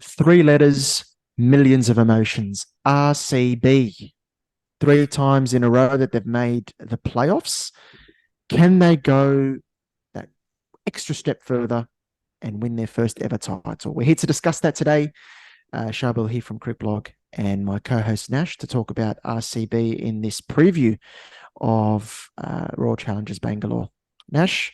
Three letters, millions of emotions. RCB. Three times in a row that they've made the playoffs. Can they go that extra step further and win their first ever title? We're here to discuss that today. Sharbel here from Criplog and my co-host Nash to talk about RCB in this preview of Royal Challengers Bangalore. Nash,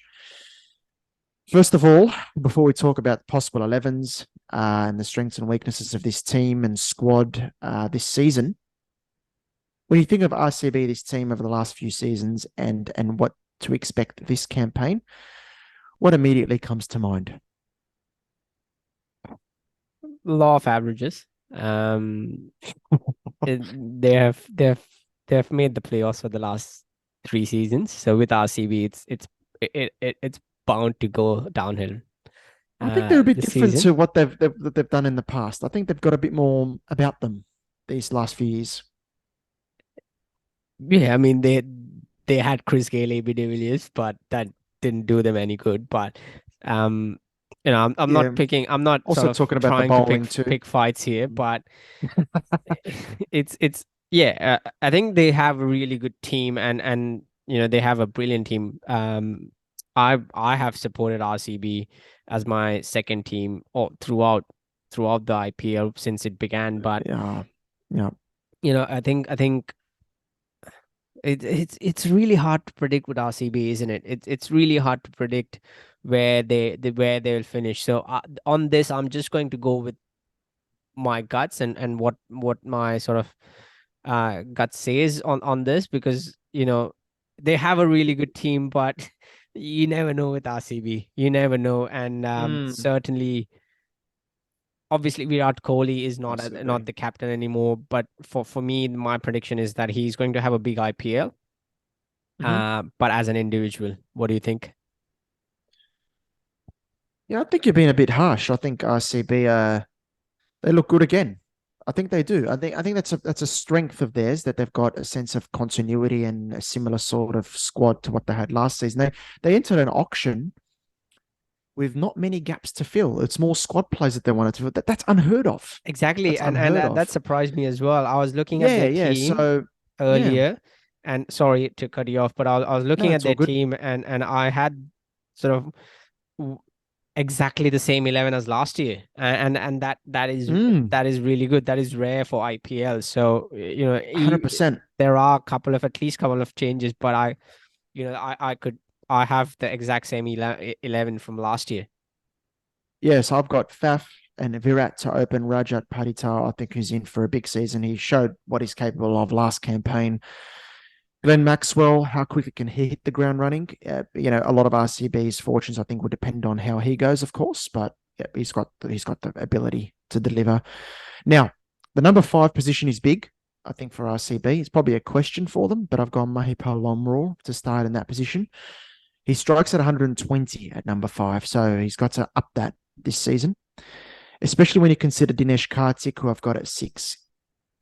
first of all, before we talk about possible 11s and the strengths and weaknesses of this team and squad this season, when you think of RCB, this team over the last few seasons and what to expect this campaign, what immediately comes to mind? Law of averages. They have made the playoffs for the last 3 seasons. So with RCB, it's bound to go downhill. I think they're a bit This different season. to what they've done in the past. I think they've got a bit more about them these last few years. Yeah, I mean they had Chris Gayle, AB de Villiers, but that didn't do them any good. But um, I'm Yeah. not picking. I'm not Also sort of talking about the trying to bowling too. pick fights here, but it's yeah. I think they have a really good team, and they have a brilliant team. I have supported RCB as my second team throughout the IPL since it began, but Yeah. Yeah. I think it's really hard to predict with RCB, isn't it? It's really hard to predict where they will finish. So on this, I'm just going to go with my guts and what my sort of gut says on this, because they have a really good team, but you never know with RCB. You never know, and Mm. certainly, obviously, Virat Kohli is not RCB. the captain anymore. But for me, my prediction is that he's going to have a big IPL. Hmm. But as an individual, what do you think? Yeah, I think you're being a bit harsh. I think RCB they look good again. I think they do. I think that's a strength of theirs that they've got a sense of continuity and a similar sort of squad to what they had last season. They entered an auction with not many gaps to fill. It's more squad players that they wanted to fill. That's unheard of. Exactly, That's and unheard that of. surprised me as well. I was looking at Yeah, their yeah. team So yeah, earlier, and sorry to cut you off, but I was looking no, at it's all their good. team, and I had sort of w- exactly the same 11 as last year, and that is Mm, that is really good. That is rare for IPL. So 100%. there are at least couple of changes, but I have the exact same 11 from last year. Yes, I've got Faf and Virat to open. Rajat Patidar, I think, who's in for a big season. He showed what he's capable of last campaign. Glenn Maxwell, how quickly can he hit the ground running? A lot of RCB's fortunes, I think, will depend on how he goes, of course, but yeah, he's got the ability to deliver. Now, the number five position is big, I think, for RCB. It's probably a question for them, but I've gone Mahipal Lomror to start in that position. He strikes at 120 at number five, so he's got to up that this season, especially when you consider Dinesh Karthik, who I've got at six.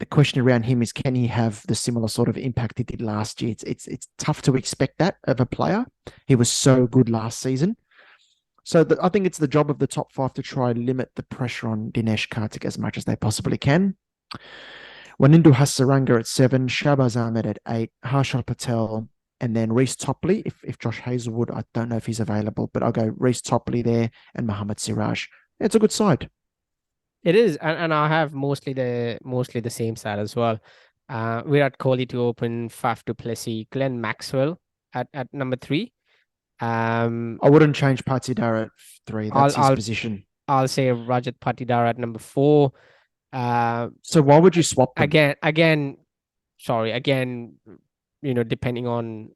The question around him is, can he have the similar sort of impact he did last year? It's tough to expect that of a player. He was so good last season. So I think it's the job of the top five to try and limit the pressure on Dinesh Karthik as much as they possibly can. Wanindu Hasaranga at seven, Shabazz Ahmed at eight, Harshal Patel, and then Reese Topley. If Josh Hazelwood, I don't know if he's available, but I'll go Reese Topley there and Mohammad Siraj. It's a good side. It is, and I have mostly the same side as well. Virat Kohli to open, Faf du Plessis, Glenn Maxwell at number three. Um, I wouldn't change Patidar at three. I'll That's his I'll position. I'll say Rajat Patidar at number four. Uh, So why would you swap them? again, sorry, again, depending on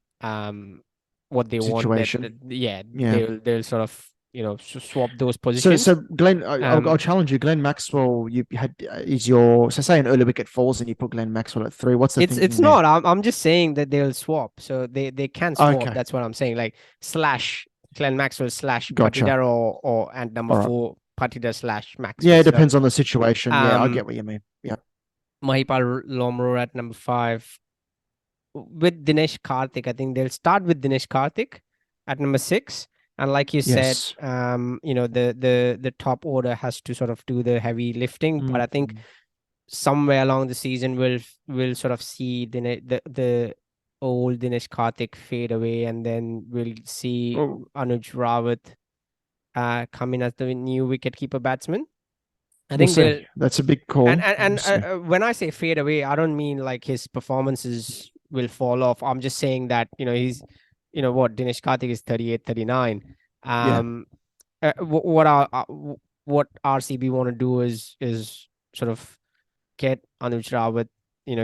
what they want, Situation. yeah, Yeah. they'll sort of swap those So, positions. so Glenn, I'll Um, challenge you. Glenn Maxwell, you had is your so say an early wicket falls and you put Glenn Maxwell at three. What's the it's thinking there? not. I'm just saying that they'll swap, so they can swap. Okay, That's what I'm saying. Like slash Glenn Maxwell slash gotcha. Patidar, or and number All right. four Patidar slash Yeah, Maxwell. it So depends on the situation. Yeah, I get um, what you mean. Yeah. Mahipal Lomro at number five with Dinesh Karthik. I think they'll start with Dinesh Karthik at number six. And like you said, Yes. the top order has to sort of do the heavy lifting. But I think Mm. somewhere along the season we'll sort of see the old Dinesh Karthik fade away, and then we'll see Well, Anuj Rawat come in as the new wicketkeeper batsman. I we'll think they'll see. That's a big and call. and, We'll and see. when I say fade away, I don't mean like his performances will fall off. I'm just saying that he's what Dinesh Karthik is 38, 39. Yeah. Um, what RCB want to do is sort of get Anuj Rawat,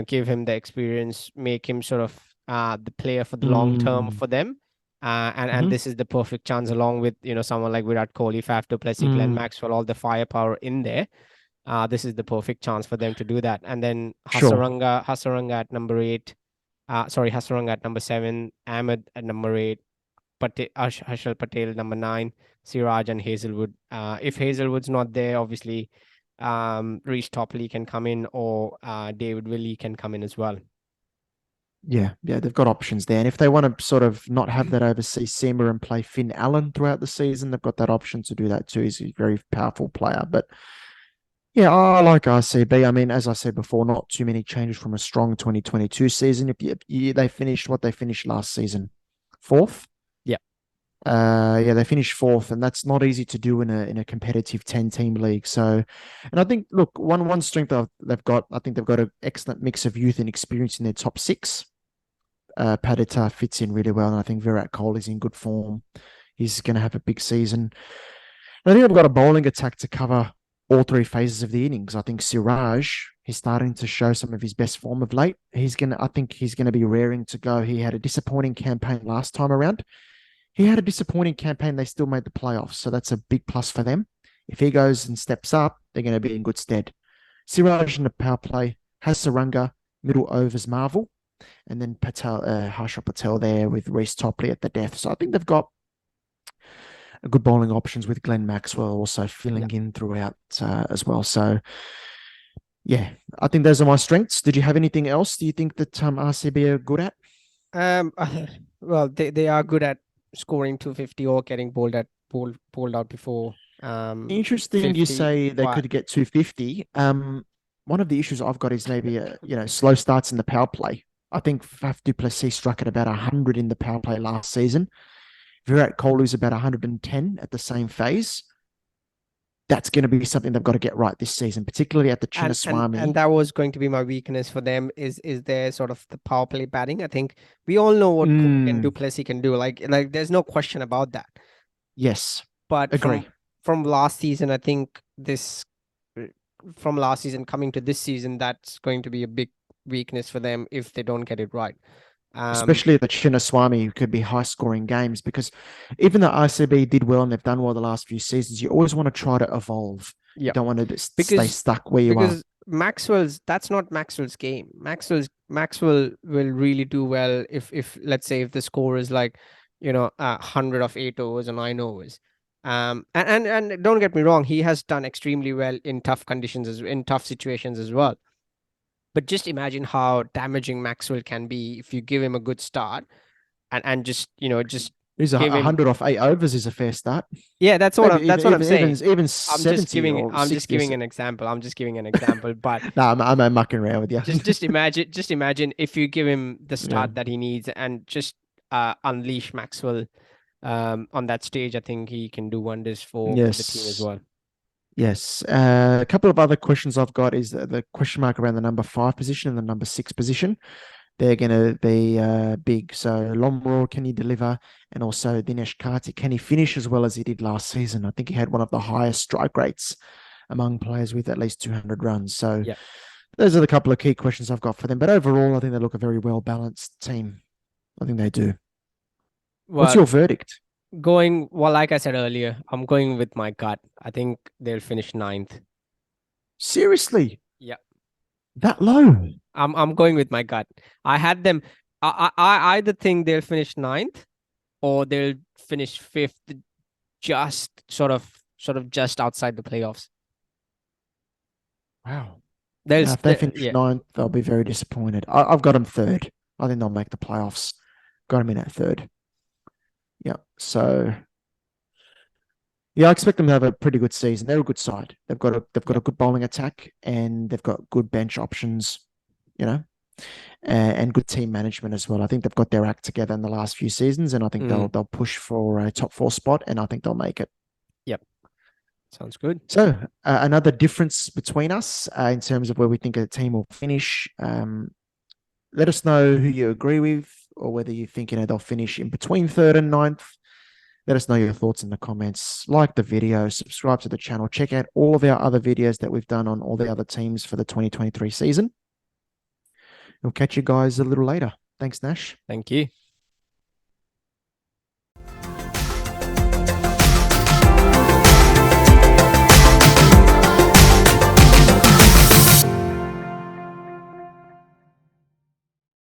give him the experience, make him sort of the player for the long term Mm. for them. And Hmm. this is the perfect chance, along with someone like Virat Kohli, Faf du Plessis, Glenn Mm. Maxwell, all the firepower in there. This is the perfect chance for them to do that. And then Sure. Hasaranga at number 8. Sorry, Hasaranga at number 7, Ahmed at number 8, Harshal Patel number 9, Siraj and Hazelwood. If Hazelwood's not there, obviously, Reece Topley can come in, or David Willey can come in as well. Yeah, yeah, they've got options there. And if they want to sort of not have that overseas seamer and play Finn Allen throughout the season, they've got that option to do that too. He's a very powerful player. But yeah, I like RCB. I mean, as I said before, not too many changes from a strong 2022 season. They finished what they finished last season, fourth. Yeah. Yeah, they finished fourth, and that's not easy to do in a competitive 10-team league. So, and I think, look, one strength they've got, I think they've got an excellent mix of youth and experience in their top six. Padita fits in really well, and I think Virat Kohli is in good form. He's going to have a big season. I think they've got a bowling attack to cover all three phases of the innings. I think Siraj, he's starting to show some of his best form of late. I think he's gonna be raring to go. He had a disappointing campaign last time around. He had a disappointing campaign. They still made the playoffs, so that's a big plus for them. If he goes and steps up, they're going to be in good stead. Siraj in the power play has Saranga, middle overs Marvel, and then Harsha Patel there with Reece Topley at the death. So I think they've got good bowling options with Glenn Maxwell also Yeah. filling in throughout as well. So yeah, I think those are my strengths. Did you have anything else? Do you think that RCB are good at? Um, well, they are good at scoring 250 or getting bowled out before Interesting, you 50. say they But could get 250. One of the issues I've got is maybe slow starts in the power play. I think Faf du Plessis struck at about 100 in the power play last season. Virat Kohli's about 110 at the same phase. That's going to be something they've got to get right this season, particularly at the and Chinnaswamy. that was going to be my weakness for them, is their sort of the power play batting. I think we all know what Kohli and Mm, Duplessis can do. Like there's no question about that. yes, But agree. from last season, I think this from last season coming to this season, that's going to be a big weakness for them if they don't get it right. Um, Especially the Chinnaswamy could be high scoring games because even though RCB did well and they've done well the last few seasons, you always want to try to evolve. You yeah, don't want to stay because stuck where you are. That's not Maxwell's game. Maxwell will really do well if let's say if the score is like 100 of 8 overs or 9 overs. And don't get me wrong, he has done extremely well in tough conditions, in tough situations as well. But just imagine how damaging Maxwell can be if you give him a good start, and just He's give a him. hundred off 8 overs is a fair start. Yeah, Maybe that's even what I'm even saying. even 70 or I'm just 60 is. giving an example. I'm just giving an example. But No, I'm mucking around with you. just imagine if you give him the Yeah. start that he needs, and just unleash Maxwell on that stage. I think he can do wonders for the team as Yes. well. Yes. A couple of other questions I've got is the question mark around the number 5 position and the number 6 position. They're going to be big. So Lomro, can he deliver? And also Dinesh Karthik, can he finish as well as he did last season? I think he had one of the highest strike rates among players with at least 200 runs. So Yeah. those are the couple of key questions I've got for them. But overall, I think they look a very well balanced team. I think they do. What's Well, your verdict? like I said earlier, I'm going with my gut. I think they'll finish ninth. Seriously, Yeah. that low? I'm going with my gut. I had them. I either think they'll finish ninth, or they'll finish fifth, just sort of just outside the playoffs. Wow. They'll Now, if they finish yeah. ninth, they'll be very disappointed. I've got them third. I think they'll make the playoffs. Got them in at third. Yeah. So Yeah, I expect them to have a pretty good season. They're a good side. They've got a Yep. good bowling attack, and they've got good bench options, you know, and good team management as well. I think they've got their act together in the last few seasons, and I think Mm. they'll push for a top four spot, and I think they'll make it. Yep. Sounds good. So another difference between us in terms of where we think a team will finish. Let us know who you agree with, or whether you think they'll finish in between third and ninth. Let us know your thoughts in the comments. Like the video, subscribe to the channel, check out all of our other videos that we've done on all the other teams for the 2023 season. We'll catch you guys a little later. Thanks, Nash. Thank you.